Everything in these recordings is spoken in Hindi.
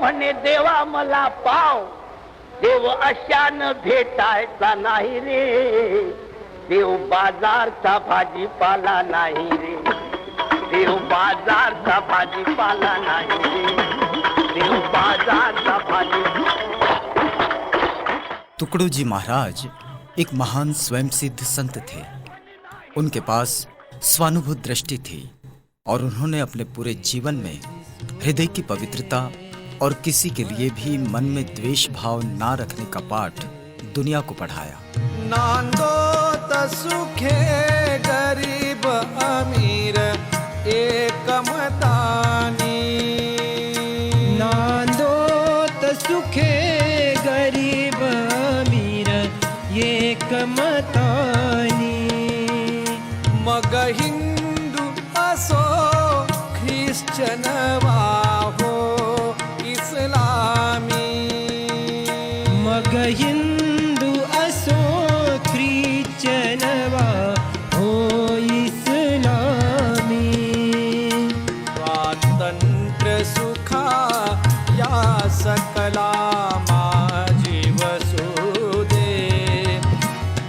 म्हणे देवा मला पाव, देव अशानं भेटायचा नाही रे, देव बाजारचा भाजीपाला नाही रे, देव बाजारचा भाजीपाला नाही रे, देव बाजारचा भाजीपाला। टुकड़ोजी महाराज एक महान स्वयं सिद्ध संत थे। उनके पास स्वानुभूत दृष्टि थी और उन्होंने अपने पूरे जीवन में हृदय की पवित्रता और किसी के लिए भी मन में द्वेष भाव ना रखने का पाठ दुनिया को पढ़ाया। नांदो त सुखे गरीब अमीर एक मतानी, नांदो त सुखे गरीब अमीर एक मतानी। मग हिंदू असो ख्रिश्चन वाहो इस्लामी, मग हिंदू असो ख्रिश्चन हो इस्लामी। स्वातंत्र्य सुखा या सकला माझी वसुदे,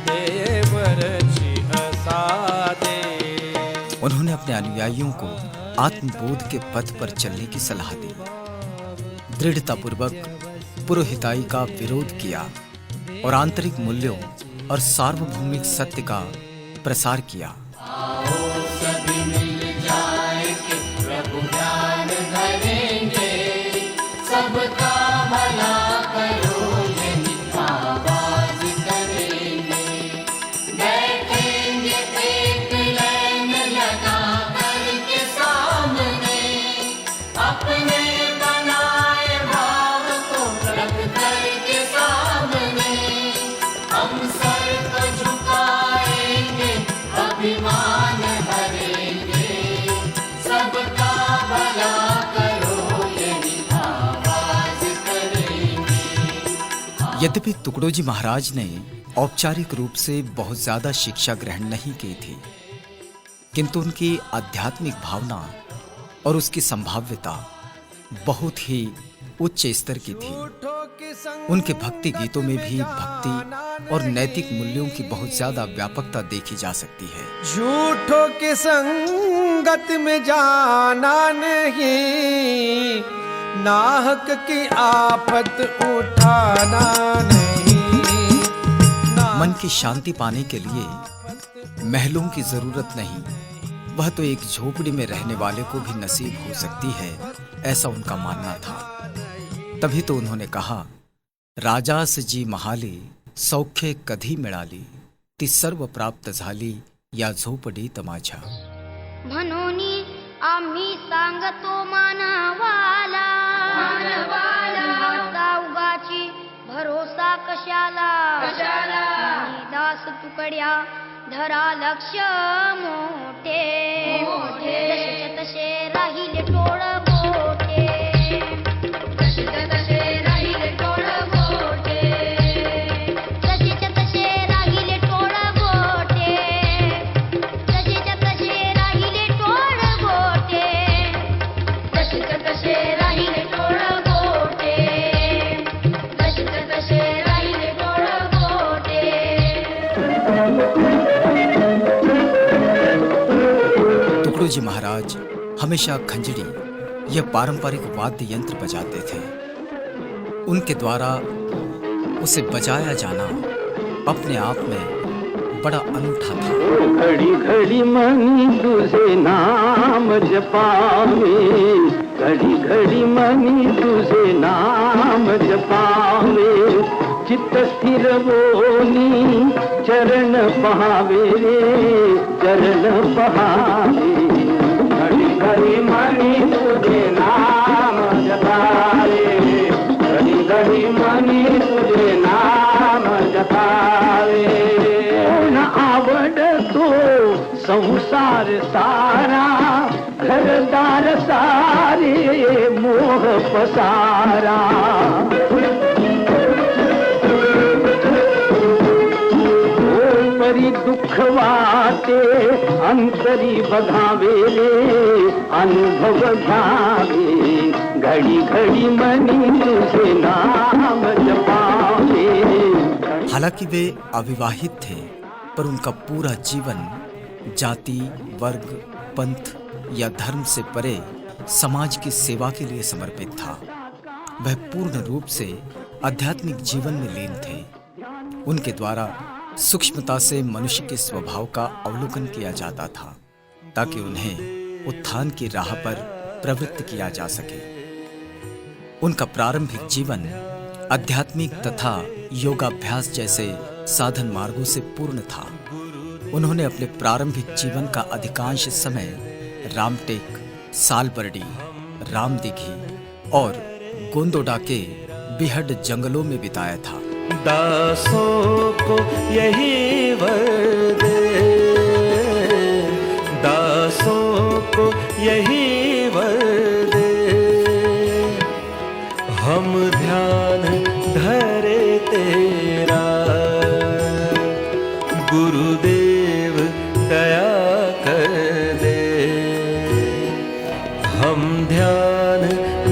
देवरची असादे। उन्होंने अपने अनुयायियों को आत्मबोध के पथ पर चलने की सलाह दी, दृढ़तापूर्वक पुरोहिताई का विरोध किया और आंतरिक मूल्यों और सार्वभौमिक सत्य का प्रसार किया। यद्यपि टुकड़ोजी महाराज ने औपचारिक रूप से बहुत ज्यादा शिक्षा ग्रहण नहीं की थी, किंतु उनकी आध्यात्मिक भावना और उसकी संभाव्यता बहुत ही उच्च स्तर की थी। उनके भक्ति गीतों में भी भक्ति और नैतिक मूल्यों की बहुत ज्यादा व्यापकता देखी जा सकती है। झूठों की संगत में जाना नहीं, नाहक की आफत उठाना नहीं। मन की शांति पाने के लिए महलों की जरूरत नहीं, वह तो एक झोपड़ी में रहने वाले को भी नसीब हो सकती है, ऐसा उनका मानना था। तभी तो उन्होंने कहा, राजास जी महाली सौख्य कधी मिळाली, ती सर्व प्राप्त झाली या झोपडी तमाझा। म्हणूनी आम्ही सांगतो मानवाला, मानवाला उगाची भरोसा कशाला, कशाला। दास तुकड्या धरा लक्ष मोठे, मोठे जसे तसे राहिले टोळ मोठे, जसे तसे राहिले टोळ मोठे, जसे तसे राहिले टोळ मोठे, जसे तसे राहिले टोळ मोठे, जसे तसे राहिले टोळ मोठे, जसे तसे राहिले टोळ मोठे। टुकड़ोजी महाराज हमेशा खंजड़ी यह पारंपरिक वाद्य यंत्र बजाते थे। उनके द्वारा उसे बजाया जाना अपने आप में बड़ा अनूठा था। घड़ी घड़ी मनी तुझे नाम जपावे, घड़ी घड़ी मनी तुझे नाम जपावे, चित्त स्थिर बोनी चरण पहावे रे, चरण पहावे। घड़ी घड़ी मनी तुझे नाम जपावे, घड़ी घड़ी मनी तुझे नाम जपावे। न आवड तो संसार सारा, घरदार सारे मोह पसारा। दुख वाटे अंतरी बघावेले अनुभव घ्यावे घडी घडी मनी तुझे नाम जपावे। हालांकि वे अविवाहित थे, पर उनका पूरा जीवन जाति, वर्ग, पंथ या धर्म से परे समाज की सेवा के लिए समर्पित था। वह पूर्ण रूप से आध्यात्मिक जीवन में लीन थे। उनके द्वारा सूक्ष्मता से मनुष्य के स्वभाव का अवलोकन किया जाता था, ताकि उन्हें उत्थान की राह पर प्रवृत्त किया जा सके। उनका प्रारंभिक जीवन आध्यात्मिक तथा योगाभ्यास जैसे साधन मार्गों से पूर्ण था। उन्होंने अपने प्रारंभिक जीवन का अधिकांश समय रामटेक, सालबरडी, रामदिघी और गोंदोडा के बिहड जंगलों में बिताया था। दासों को यही वर दे, दासों को यही वर दे, हम ध्यान धरे तेरा, गुरुदेव दया कर दे, हम ध्यान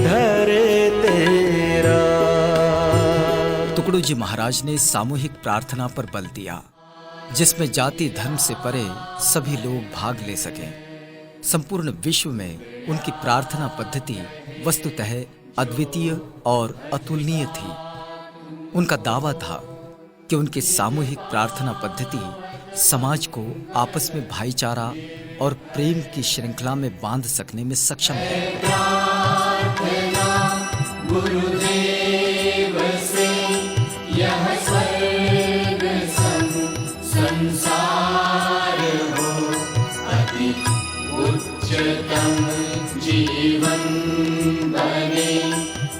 धरे तेरा। टुकड़ोजी महाराज ने सामूहिक प्रार्थना पर बल दिया, जिसमें जाति धर्म से परे सभी लोग भाग ले सकें। संपूर्ण विश्व में उनकी प्रार्थना पद्धति वस्तुतः अद्वितीय और अतुलनीय थी। उनका दावा था कि उनकी सामूहिक प्रार्थना पद्धति समाज को आपस में भाईचारा और प्रेम की श्रृंखला में बांध सकने में सक्षम है। गुरुदेव से यह स्वर्ग संसार हो, अति उच्चतम जीवन बने,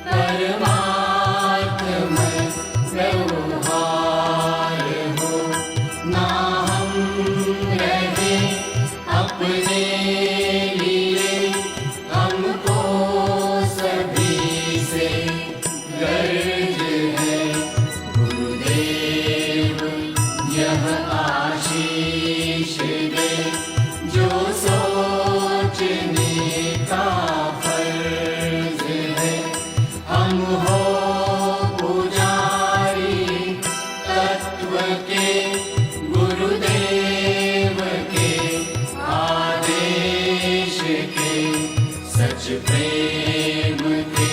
परमात्मय व्यवहार हो, ना हम रहे अपने लिए, हमको सभी से गर्ज है। गुरुदेव यह आशीष दे, जो सोचने का फर्ज है। हम हो पुजारी तत्व के, गुरुदेव के आदेश के, सच प्रेम के,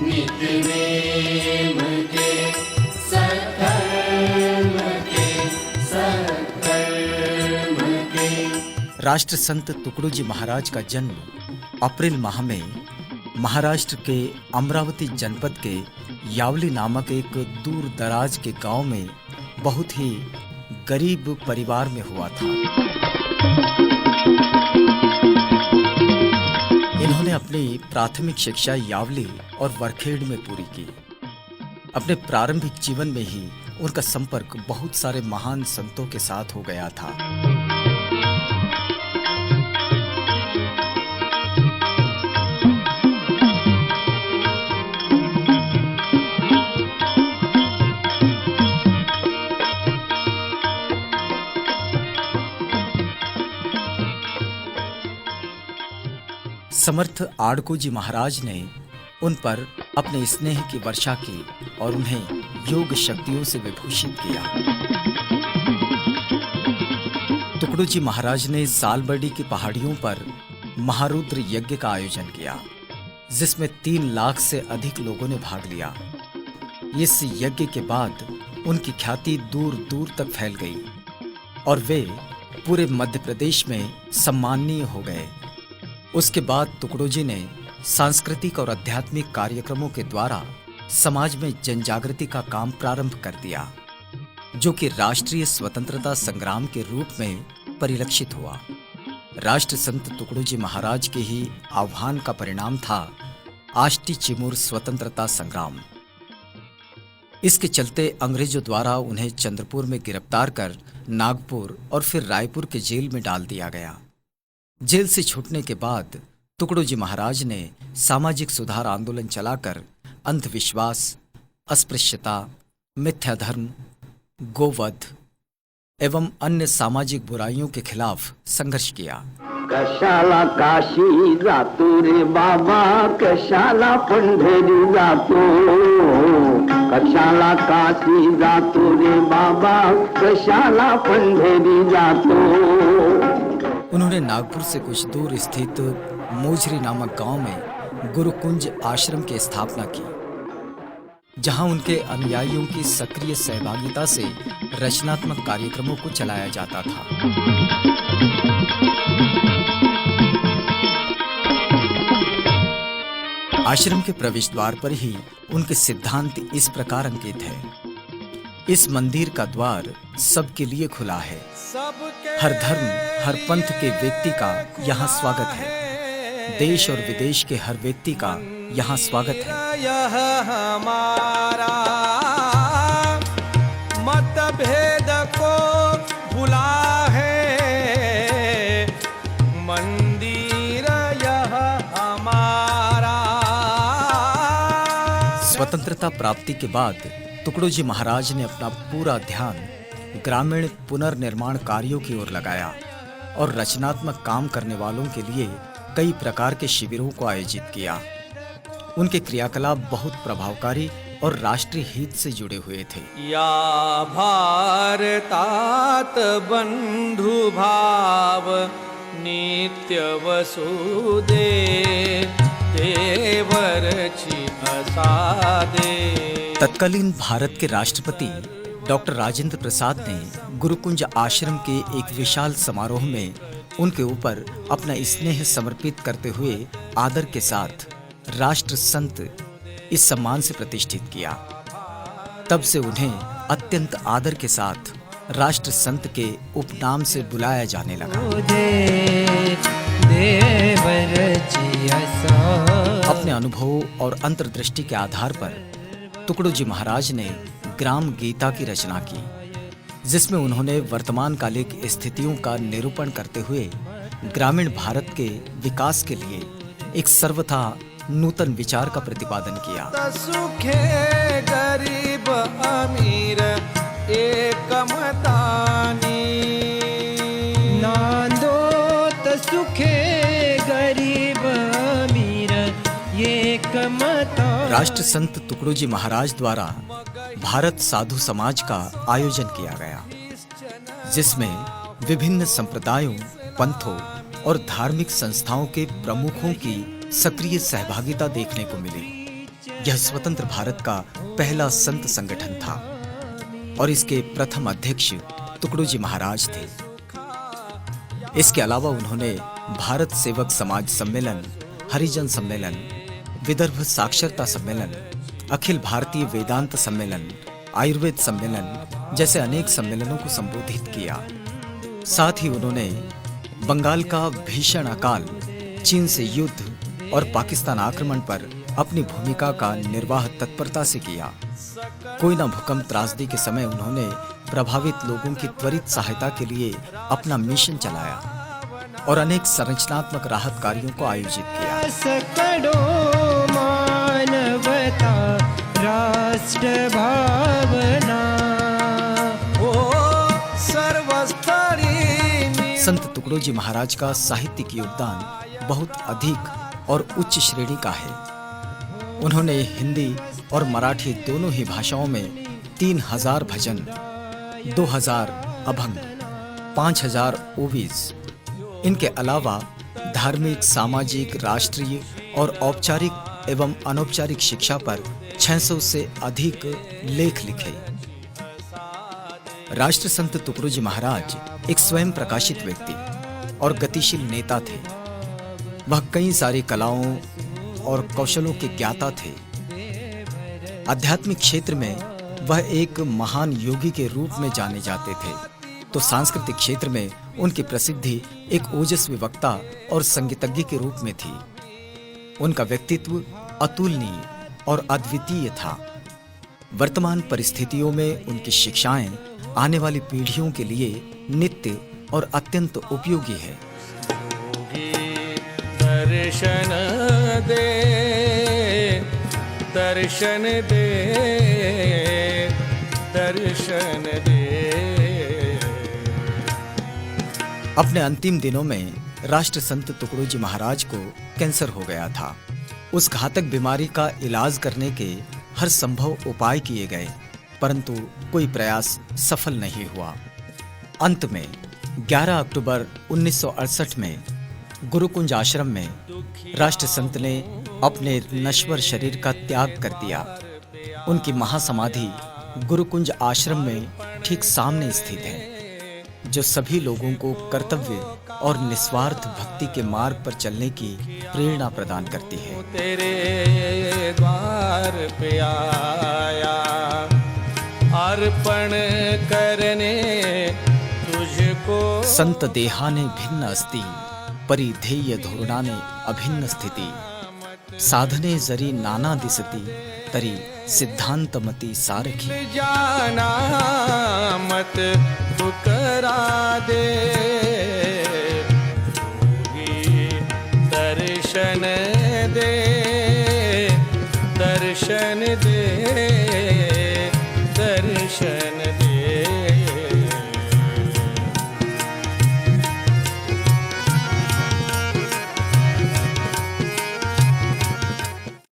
नित्य नेम के, सत्कर्म के, सत्कर्म के। राष्ट्र संत टुकड़ोजी महाराज का जन्म अप्रैल माह में महाराष्ट्र के अमरावती जनपद के यावली नामक एक दूर दराज के गांव में बहुत ही गरीब परिवार में हुआ था। इन्होंने अपनी प्राथमिक शिक्षा यावली और वरखेड़ में पूरी की। अपने प्रारंभिक जीवन में ही उनका संपर्क बहुत सारे महान संतों के साथ हो गया था। समर्थ आड़कोजी महाराज ने उन पर अपने स्नेह की वर्षा की और उन्हें योग शक्तियों से विभूषित किया। टुकड़ोजी महाराज ने सालबरडी की पहाड़ियों पर महारुद्र यज्ञ का आयोजन किया, जिसमें 3 लाख से अधिक लोगों ने भाग लिया। इस यज्ञ के बाद उनकी ख्याति दूर दूर तक फैल गई और वे पूरे मध्य प्रदेश में सम्माननीय हो गए। उसके बाद टुकड़ोजी ने सांस्कृतिक और आध्यात्मिक कार्यक्रमों के द्वारा समाज में जनजागृति का काम प्रारंभ कर दिया, जो कि राष्ट्रीय स्वतंत्रता संग्राम के रूप में परिलक्षित हुआ। राष्ट्र संत टुकड़ोजी महाराज के ही आह्वान का परिणाम था आष्टी चिमूर स्वतंत्रता संग्राम। इसके चलते अंग्रेजों द्वारा उन्हें चंद्रपुर में गिरफ्तार कर नागपुर और फिर रायपुर के जेल में डाल दिया गया। जेल से छूटने के बाद टुकड़ोजी महाराज ने सामाजिक सुधार आंदोलन चलाकर अंधविश्वास, अस्पृश्यता, मिथ्याधर्म, गोवध, एवं अन्य सामाजिक बुराइयों के खिलाफ संघर्ष किया। कशाला काशी जातो रे बाबा, कशाला पंढरी जातो, कशाला काशी जातो रे बाबा, कशाला पंढरी जातो। उन्होंने नागपुर से कुछ दूर स्थित मोजरी नामक गांव में गुरुकुंज आश्रम की स्थापना की, जहां उनके अनुयायियों की सक्रिय सहभागिता से रचनात्मक कार्यक्रमों को चलाया जाता था। आश्रम के प्रवेश द्वार पर ही उनके सिद्धांत इस प्रकार अंकित है: इस मंदिर का द्वार सबके लिए खुला है, हर धर्म हर पंथ के व्यक्ति का यहाँ स्वागत है, देश और विदेश के हर व्यक्ति का यहाँ स्वागत है। यह हमारा मतभेद को भुला है, मंदिर यह हमारा। स्वतंत्रता प्राप्ति के बाद तुकडोजी महाराज ने अपना पूरा ध्यान ग्रामीण पुनर्निर्माण कार्यों की ओर लगाया और रचनात्मक काम करने वालों के लिए कई प्रकार के शिविरों को आयोजित किया। उनके क्रियाकलाप बहुत प्रभावकारी और राष्ट्रीय हित से जुड़े हुए थे। या भारतात बंधु भाव नित्य वसुदे, देवरची असादे। तत्कालीन भारत के राष्ट्रपति डॉक्टर राजेंद्र प्रसाद ने गुरुकुंज आश्रम के एक विशाल समारोह में उनके ऊपर अपना स्नेह समर्पित करते हुए आदर के साथ राष्ट्र संत इस सम्मान से प्रतिष्ठित किया। तब से उन्हें अत्यंत आदर के साथ राष्ट्र संत के उपनाम से बुलाया जाने लगा। अपने अनुभवों और अंतर्दृष्टि के आधार पर तुकडोजी महाराज ने ग्राम गीता की रचना की, जिसमें उन्होंने वर्तमान कालिक स्थितियों का निरूपण करते हुए ग्रामीण भारत के विकास के लिए एक सर्वथा नूतन विचार का प्रतिपादन किया। सुखे गरीब अमीर एक मतानी, नांदोत सुखे गरीब अमीर एक मता। राष्ट्र संत तुकडोजी महाराज द्वारा भारत साधु समाज का आयोजन किया गया, जिसमें विभिन्न संप्रदायों, पंथों और धार्मिक संस्थाओं के प्रमुखों की सक्रिय सहभागिता देखने को मिली। यह स्वतंत्र भारत का पहला संत संगठन था और इसके प्रथम अध्यक्ष तुकडोजी महाराज थे। इसके अलावा उन्होंने भारत सेवक समाज सम्मेलन, हरिजन सम्मेलन, विदर्भ साक्षरता सम्मेलन, अखिल भारतीय वेदांत सम्मेलन, आयुर्वेद सम्मेलन जैसे अनेक सम्मेलनों को संबोधित किया। साथ ही उन्होंने बंगाल का भीषण अकाल, चीन से युद्ध और पाकिस्तान आक्रमण पर अपनी भूमिका का निर्वाह तत्परता से किया। कोयना भूकंप त्रासदी के समय उन्होंने प्रभावित लोगों की त्वरित सहायता के लिए अपना मिशन चलाया और अनेक संरचनात्मक राहत कार्यों को आयोजित किया। मानवता राष्ट्र भावना संत तुकडोजी महाराज का साहित्यिक योगदान बहुत अधिक और उच्च श्रेणी का है। उन्होंने हिंदी और मराठी दोनों ही भाषाओं में 3000 भजन, 2000 अभंग, 5000 ओवीज, इनके अलावा धार्मिक, सामाजिक, राष्ट्रीय और औपचारिक एवं अनौपचारिक शिक्षा पर 600 से अधिक लेख लिखे। राष्ट्र संत तुकडोजी महाराज एक स्वयं प्रकाशित व्यक्ति और गतिशील नेता थे। वह कई सारी कलाओं और कौशलों के ज्ञाता थे। आध्यात्मिक क्षेत्र में वह एक महान योगी के रूप में जाने जाते थे, तो सांस्कृतिक क्षेत्र में उनकी प्रसिद्धि एक ओजस्वी वक्ता और संगीतज्ञ के रूप में थी। उनका व्यक्तित्व अतुलनीय और अद्वितीय था। वर्तमान परिस्थितियों में उनकी शिक्षाएं आने वाली पीढ़ियों के लिए नित्य और अत्यंत उपयोगी है। दर्शन दे, दर्शन दे, दर्शन दे। अपने अंतिम दिनों में राष्ट्र संत तुकडोजी महाराज को कैंसर हो गया था। उस घातक बीमारी का इलाज करने के हर संभव उपाय किए गए, परंतु कोई प्रयास सफल नहीं हुआ। अंत में 11 अक्टूबर 1968 में गुरुकुंज आश्रम में राष्ट्र संत ने अपने नश्वर शरीर का त्याग कर दिया। उनकी महासमाधि गुरुकुंज आश्रम में ठीक सामने स्थित है, जो सभी लोगों को कर्तव्य और निस्वार्थ भक्ति के मार्ग पर चलने की प्रेरणा प्रदान करती है। तेरे द्वार पे आया, अर्पण करने तुझको। संत देहाने भिन्न अस्ति, परी ध्येय धोरणाने अभिन्न स्थिती। साधने जरी नाना दिसती, तरी सिद्धांतमती सारखी। जाना मत ठुकरा दे, दर्शन दे, दर्शन दे।